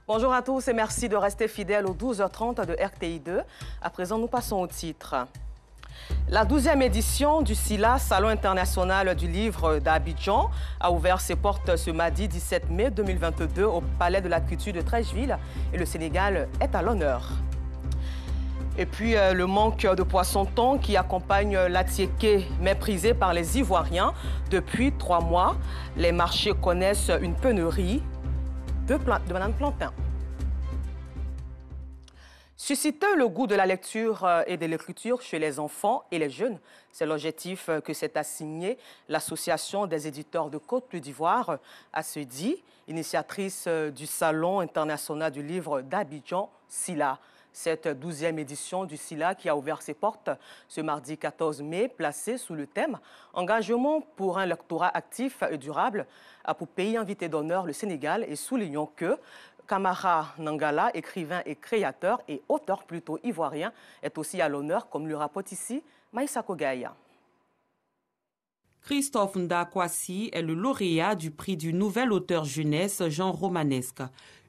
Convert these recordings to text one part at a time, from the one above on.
Bonjour à tous et merci de rester fidèles aux 12h30 de RTI2. À présent, nous passons au titre. La 12e édition du SILA, Salon international du livre d'Abidjan, a ouvert ses portes ce mardi 17 mai 2022 au Palais de la Culture de Treichville et le Sénégal est à l'honneur. Et puis le manque de poisson-thon qui accompagne l'Atiéké, méprisé par les Ivoiriens depuis 3 mois. Les marchés connaissent une pénurie de bananes plantain. Susciter le goût de la lecture et de l'écriture chez les enfants et les jeunes, c'est l'objectif que s'est assigné l'Association des éditeurs de Côte d'Ivoire, ACEDI, initiatrice du Salon international du livre d'Abidjan, SILA. Cette 12e édition du SILA qui a ouvert ses portes ce mardi 14 mai, placée sous le thème « Engagement pour un lectorat actif et durable » a pour pays invité d'honneur le Sénégal et soulignons que Kamara Nangala, écrivain et créateur et auteur plutôt ivoirien, est aussi à l'honneur, comme le rapporte ici Maïssa Kogaya. Christophe Ndakwasi est le lauréat du prix du nouvel auteur jeunesse Jean Romanesque,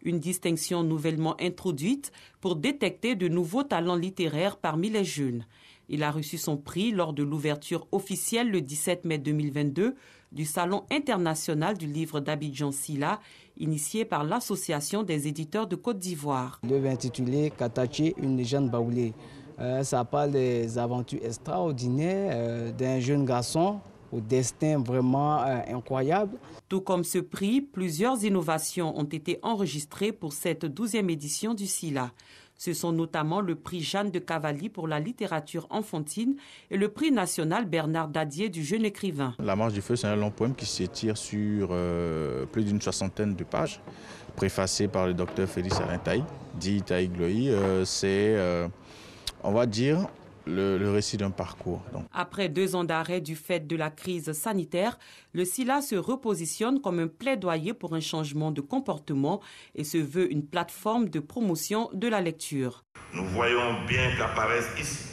une distinction nouvellement introduite pour détecter de nouveaux talents littéraires parmi les jeunes. Il a reçu son prix lors de l'ouverture officielle le 17 mai 2022 du Salon international du livre d'Abidjan SILA, initié par l'Association des éditeurs de Côte d'Ivoire. Le livre intitulé Katachi, une légende baoulée. Ça parle des aventures extraordinaires d'un jeune garçon au destin vraiment incroyable. Tout comme ce prix, plusieurs innovations ont été enregistrées pour cette 12e édition du SILA. Ce sont notamment le prix Jeanne de Cavalli pour la littérature enfantine et le prix national Bernard Dadier du jeune écrivain. La Marche du Feu, c'est un long poème qui s'étire sur plus d'une 60aine de pages, préfacé par le docteur Félix Arintaï, dit Taï Gloï. C'est, on va dire, le récit d'un parcours. Donc. Après 2 ans d'arrêt du fait de la crise sanitaire, le SILA se repositionne comme un plaidoyer pour un changement de comportement et se veut une plateforme de promotion de la lecture. Nous voyons bien qu'apparaissent ici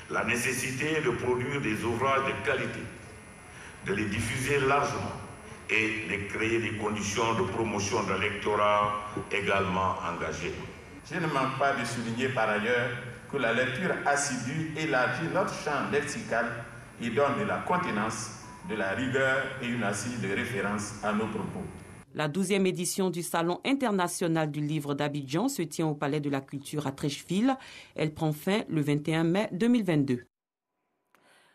la nécessité de produire des ouvrages de qualité, de les diffuser largement et de créer des conditions de promotion d'un lectorat également engagé. Je ne manque pas de souligner par ailleurs que la lecture assidue élargit notre champ lexical et donne de la continence, de la rigueur et une assise de référence à nos propos. La 12e édition du Salon international du livre d'Abidjan se tient au Palais de la Culture à Treichville. Elle prend fin le 21 mai 2022.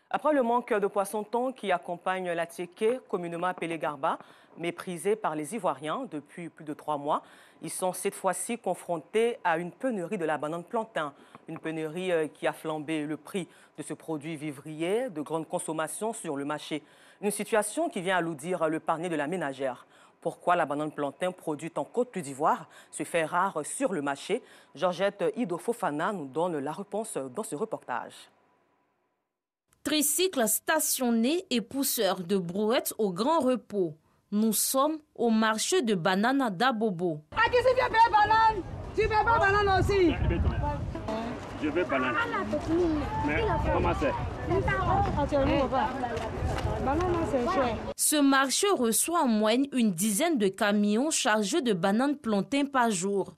Après le manque de poisson-thon qui accompagne l'Atiéké, communément appelé Garba, méprisé par les Ivoiriens depuis plus de 3 mois, ils sont cette fois-ci confrontés à une pénurie de la banane plantain. Une pénurie qui a flambé le prix de ce produit vivrier de grande consommation sur le marché. Une situation qui vient alourdir le panier de la ménagère. Pourquoi la banane plantain produite en Côte d'Ivoire se fait rare sur le marché? Georgette Ido Fofana nous donne la réponse dans ce reportage. Tricycle stationné et pousseur de brouettes au grand repos. Nous sommes au marché de bananes d'Abobo. À qui c'est bien banane? Tu veux pas banane aussi? Je veux banane. Mais comment c'est? Ce marché reçoit en moyenne une dizaine de camions chargés de bananes plantain par jour.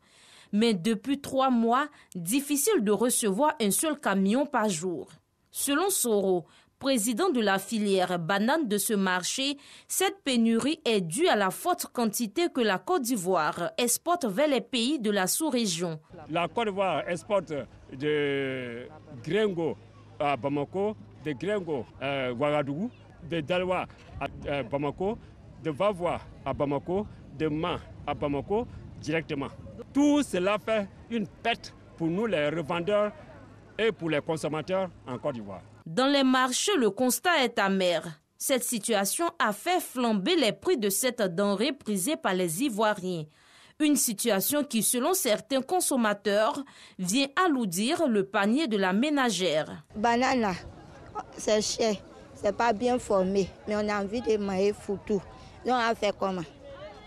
Mais depuis 3 mois, difficile de recevoir un seul camion par jour. Selon Soro, président de la filière banane de ce marché, cette pénurie est due à la forte quantité que la Côte d'Ivoire exporte vers les pays de la sous-région. La Côte d'Ivoire exporte de Gringo à Bamako, de Gringo à Ouagadougou, de Daloa à Bamako, de Vavois à Bamako, de Man à Bamako directement. Tout cela fait une perte pour nous les revendeurs et pour les consommateurs en Côte d'Ivoire. Dans les marchés, le constat est amer. Cette situation a fait flamber les prix de cette denrée prisée par les Ivoiriens. Une situation qui, selon certains consommateurs, vient alourdir le panier de la ménagère. Banane, c'est cher, c'est pas bien formé, mais on a envie de manger foutu. Donc on a fait comment?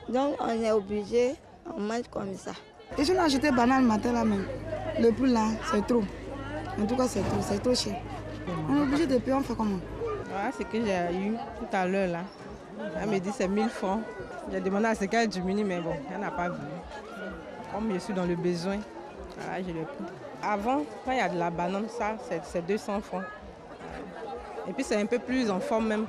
Donc on est obligé, on mange comme ça. Et si on a acheté banane matin là même, le prix là, c'est trop. En tout cas, c'est trop cher. On est obligé de payer, on fait comment? Voilà ce que j'ai eu tout à l'heure là. Elle me dit c'est 1000 francs. J'ai demandé à ce qu'elle diminue, mais bon, elle n'a pas vu. Comme je suis dans le besoin, je l'ai pris. Avant, quand il y a de la banane, ça, c'est 200 francs. Et puis c'est un peu plus en forme même.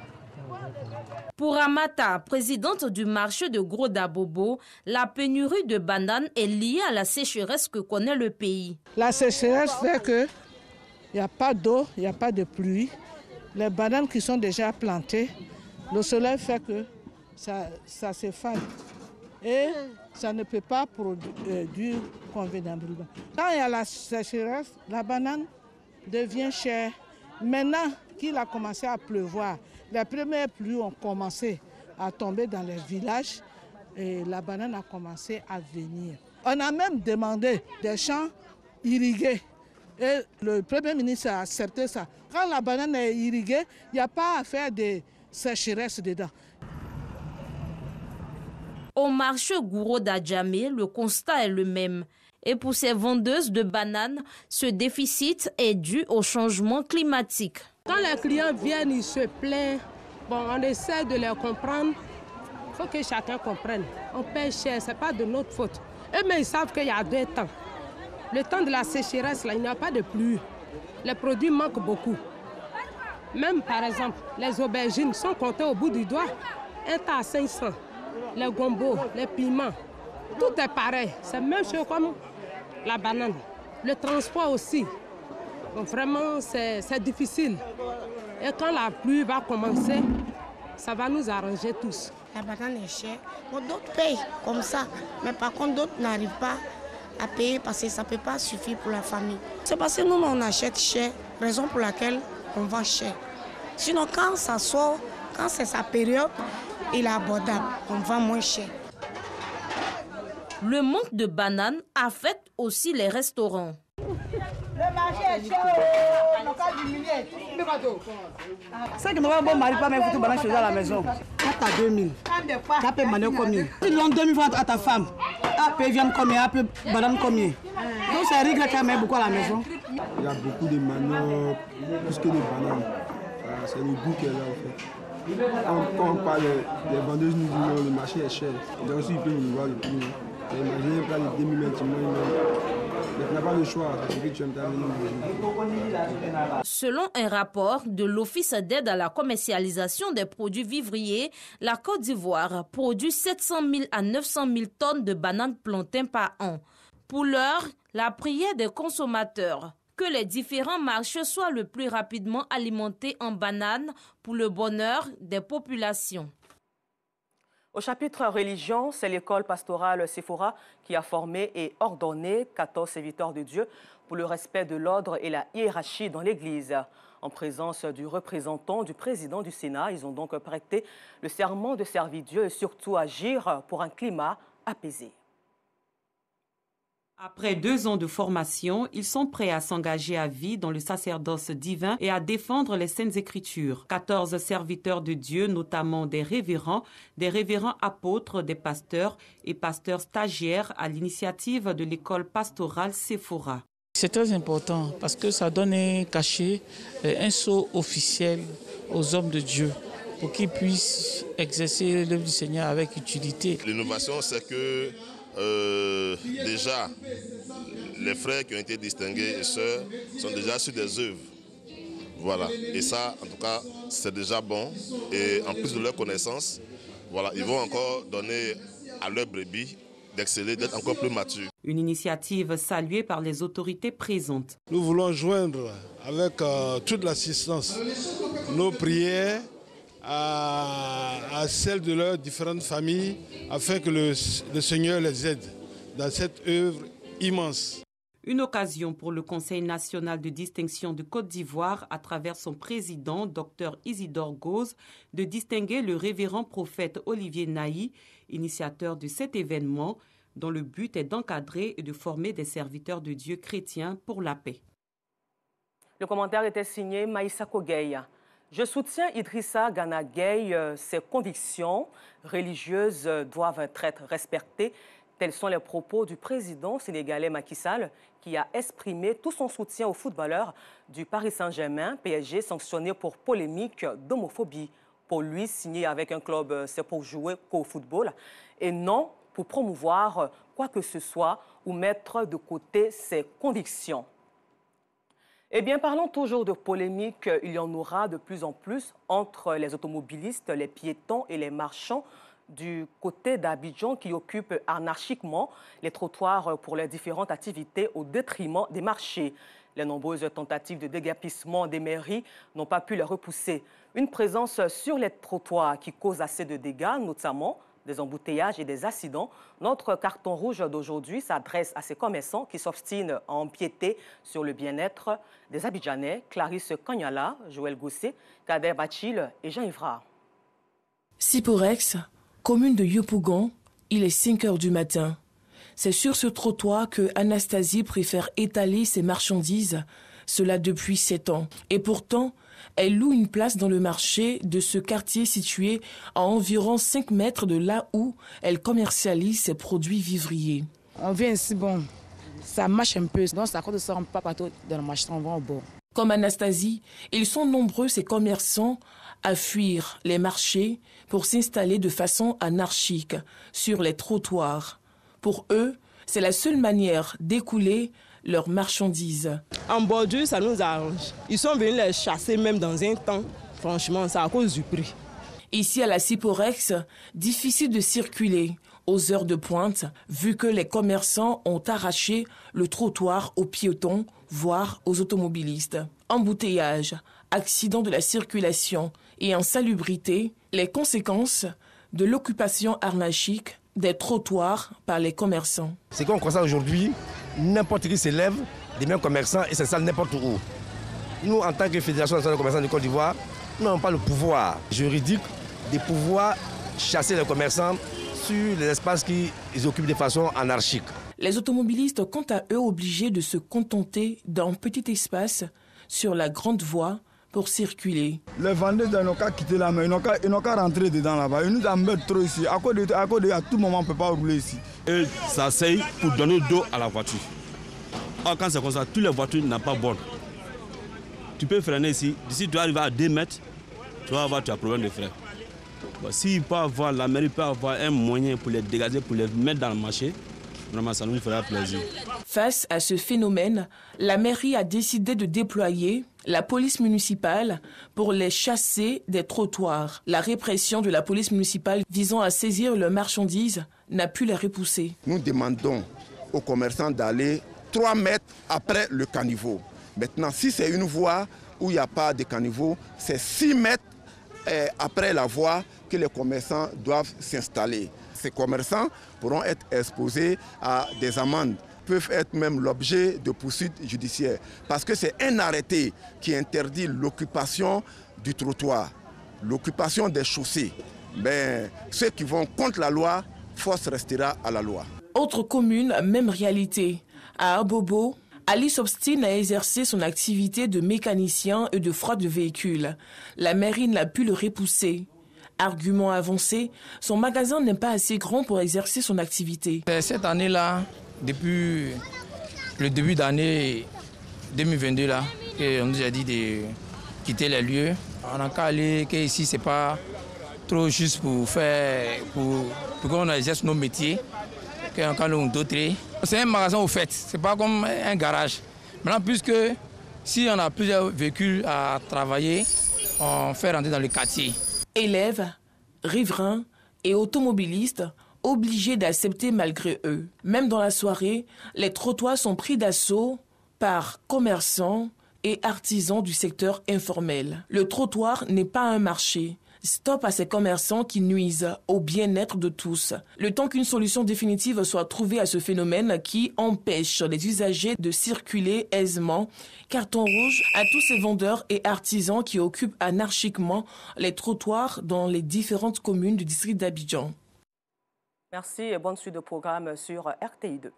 Pour Amata, présidente du marché de Gros Dabobo, la pénurie de bananes est liée à la sécheresse que connaît le pays. La sécheresse fait qu'il n'y a pas d'eau, il n'y a pas de pluie. Les bananes qui sont déjà plantées, le soleil fait que ça s'effale. Et ça ne peut pas produire convenablement. Quand il y a la sécheresse, la banane devient chère. Maintenant qu'il a commencé à pleuvoir, les premières pluies ont commencé à tomber dans les villages et la banane a commencé à venir. On a même demandé des champs irrigués et le Premier ministre a accepté ça. Quand la banane est irriguée, il n'y a pas à faire de sécheresse dedans. Au marché Gouro d'Adjamé, le constat est le même. Et pour ces vendeuses de bananes, ce déficit est dû au changement climatique. Quand les clients viennent, ils se plaignent. Bon, on essaie de les comprendre. Il faut que chacun comprenne. On paie cher, ce n'est pas de notre faute. Eux, mais ils savent qu'il y a 2 temps. Le temps de la sécheresse, là, il n'y a pas de pluie. Les produits manquent beaucoup. Même, par exemple, les aubergines sont comptées au bout du doigt. Un tas à 500. Les gombos, les piments, tout est pareil. C'est même chose comme la banane. Le transport aussi. Donc vraiment, c'est difficile. Et quand la pluie va commencer, ça va nous arranger tous. La banane est chère. Bon, d'autres payent comme ça. Mais par contre, d'autres n'arrivent pas à payer parce que ça ne peut pas suffire pour la famille. C'est parce que nous, on achète cher, raison pour laquelle on vend cher. Sinon, quand ça sort, quand c'est sa période, il est abordable, on vend moins cher. Le manque de bananes affecte aussi les restaurants. Le marché est chaud, on va diminuer. C'est que nous avons bon mari pas mais vous banane chez à la maison. Quand tu as 2000, tu peux manger combien? Tu donnes 2000 francs à ta femme. Après viande combien, après banane combien? Donc ça règle quand même beaucoup à la maison. Il y a beaucoup de manioc, plus que de bananes. C'est le goût qui est là en fait. Quand on parle des vendeuses, nous disons que le marché est cher. Donc aussi, ils peuvent nous voir le prix. Imaginez, pas les 2000 mètres, mais tu n'as pas le choix. Selon un rapport de l'Office d'aide à la commercialisation des produits vivriers, la Côte d'Ivoire produit 700 000 à 900 000 tonnes de bananes plantains par an. Pour l'heure, la prière des consommateurs que les différents marchés soient le plus rapidement alimentés en bananes pour le bonheur des populations. Au chapitre religion, c'est l'école pastorale Sephora qui a formé et ordonné 14 serviteurs de Dieu pour le respect de l'ordre et la hiérarchie dans l'Église. En présence du représentant du président du Sénat, ils ont donc prêté le serment de servir Dieu et surtout agir pour un climat apaisé. Après 2 ans de formation, ils sont prêts à s'engager à vie dans le sacerdoce divin et à défendre les Saintes Écritures. 14 serviteurs de Dieu, notamment des révérends apôtres, des pasteurs et pasteurs stagiaires à l'initiative de l'école pastorale Sephora. C'est très important parce que ça donne un cachet, un sceau officiel aux hommes de Dieu pour qu'ils puissent exercer l'œuvre du Seigneur avec utilité. L'innovation, c'est que déjà, les frères qui ont été distingués et sœurs sont déjà sur des œuvres. Voilà. Et ça, en tout cas, c'est déjà bon. Et en plus de leur connaissance, voilà, ils vont encore donner à leur brebis d'exceller, d'être encore plus matures. Une initiative saluée par les autorités présentes. Nous voulons joindre avec toute l'assistance nos prières à celles de leurs différentes familles afin que le Seigneur les aide dans cette œuvre immense. Une occasion pour le Conseil national de distinction de Côte d'Ivoire, à travers son président, Dr Isidore Gauze, de distinguer le révérend prophète Olivier Naï, initiateur de cet événement, dont le but est d'encadrer et de former des serviteurs de Dieu chrétiens pour la paix. Le commentaire était signé Maïssa Kogueï. Je soutiens Idrissa Gana Gueye. Ses convictions religieuses doivent être respectées. Tels sont les propos du président sénégalais Macky Sall, qui a exprimé tout son soutien aux footballeurs du Paris Saint-Germain, PSG, sanctionné pour polémique d'homophobie. Pour lui, signer avec un club, c'est pour jouer qu'au football et non pour promouvoir quoi que ce soit ou mettre de côté ses convictions. Eh bien, parlons toujours de polémique, il y en aura de plus en plus entre les automobilistes, les piétons et les marchands du côté d'Abidjan qui occupent anarchiquement les trottoirs pour les différentes activités au détriment des marchés. Les nombreuses tentatives de déguerpissement des mairies n'ont pas pu les repousser. Une présence sur les trottoirs qui cause assez de dégâts, notamment des embouteillages et des accidents. Notre carton rouge d'aujourd'hui s'adresse à ces commerçants qui s'obstinent à empiéter sur le bien-être des Abidjanais. Clarisse Kanyala, Joël Gossé, Kader Bachil et Jean Ivra. Siporex, commune de Yopougon, il est 5 heures du matin. C'est sur ce trottoir que Anastasie préfère étaler ses marchandises, cela depuis 7 ans. Et pourtant, elle loue une place dans le marché de ce quartier situé à environ 5 mètres de là où elle commercialise ses produits vivriers. On vient ici, bon, ça marche un peu, donc ça cause de ça, on ne peut pas partout dans le marché, on va au bord. Comme Anastasie, ils sont nombreux ces commerçants à fuir les marchés pour s'installer de façon anarchique sur les trottoirs. Pour eux, c'est la seule manière d'écouler leurs marchandises. En bordure, ça nous arrange. Ils sont venus les chasser même dans un temps. Franchement, c'est à cause du prix. Ici à la Siporex, difficile de circuler aux heures de pointe, vu que les commerçants ont arraché le trottoir aux piétons, voire aux automobilistes. Embouteillage, accident de la circulation et insalubrité, les conséquences de l'occupation anarchique des trottoirs par les commerçants. Ce qu'on constate aujourd'hui, n'importe qui s'élève, des mêmes commerçants et s'installe n'importe où. Nous, en tant que Fédération nationale des commerçants de Côte d'Ivoire, nous n'avons pas le pouvoir juridique de pouvoir chasser les commerçants sur les espaces qu'ils occupent de façon anarchique. Les automobilistes, quant à eux, obligés de se contenter d'un petit espace sur la grande voie pour circuler. Les vendeurs n'ont qu'à quitter la main, ils n'ont qu'à rentrer dedans là-bas. Ils nous embêtent trop ici. À tout moment, on ne peut pas rouler ici. Et ça sert pour donner d'eau à la voiture. Or, quand c'est comme ça, toutes les voitures n'ont pas borne. Tu peux freiner ici. D'ici, tu arrives à 2 mètres, tu vas avoir un problème de frein. Bon, s'il peut avoir, la mairie peut avoir un moyen pour les dégager, pour les mettre dans le marché, vraiment, ça nous fera plaisir. Face à ce phénomène, la mairie a décidé de déployer la police municipale pour les chasser des trottoirs. La répression de la police municipale visant à saisir leurs marchandises n'a pu les repousser. Nous demandons aux commerçants d'aller 3 mètres après le caniveau. Maintenant, si c'est une voie où il n'y a pas de caniveau, c'est 6 mètres après la voie que les commerçants doivent s'installer. Ces commerçants pourront être exposés à des amendes, peuvent être même l'objet de poursuites judiciaires. Parce que c'est un arrêté qui interdit l'occupation du trottoir, l'occupation des chaussées. Ceux qui vont contre la loi, force restera à la loi. Autre commune, même réalité. À Abobo, Ali s'obstine à exercer son activité de mécanicien et de froid de véhicules. La mairie n'a pu le repousser. Argument avancé, son magasin n'est pas assez grand pour exercer son activité. Cette année-là, depuis le début d'année 2022, là, on nous a dit de quitter les lieux. On n'a qu'à aller, qu'ici, ce n'est pas trop juste pour qu'on exerce nos métiers, qu'on a d'autres. C'est un magasin au fait, ce n'est pas comme un garage. Maintenant, puisque si on a plusieurs véhicules à travailler, on fait rentrer dans le quartier. Élèves, riverains et automobilistes obligés d'accepter malgré eux. Même dans la soirée, les trottoirs sont pris d'assaut par commerçants et artisans du secteur informel. Le trottoir n'est pas un marché. Stop à ces commerçants qui nuisent au bien-être de tous. Le temps qu'une solution définitive soit trouvée à ce phénomène qui empêche les usagers de circuler aisément. Carton rouge à tous ces vendeurs et artisans qui occupent anarchiquement les trottoirs dans les différentes communes du district d'Abidjan. Merci et bonne suite de programme sur RTI2.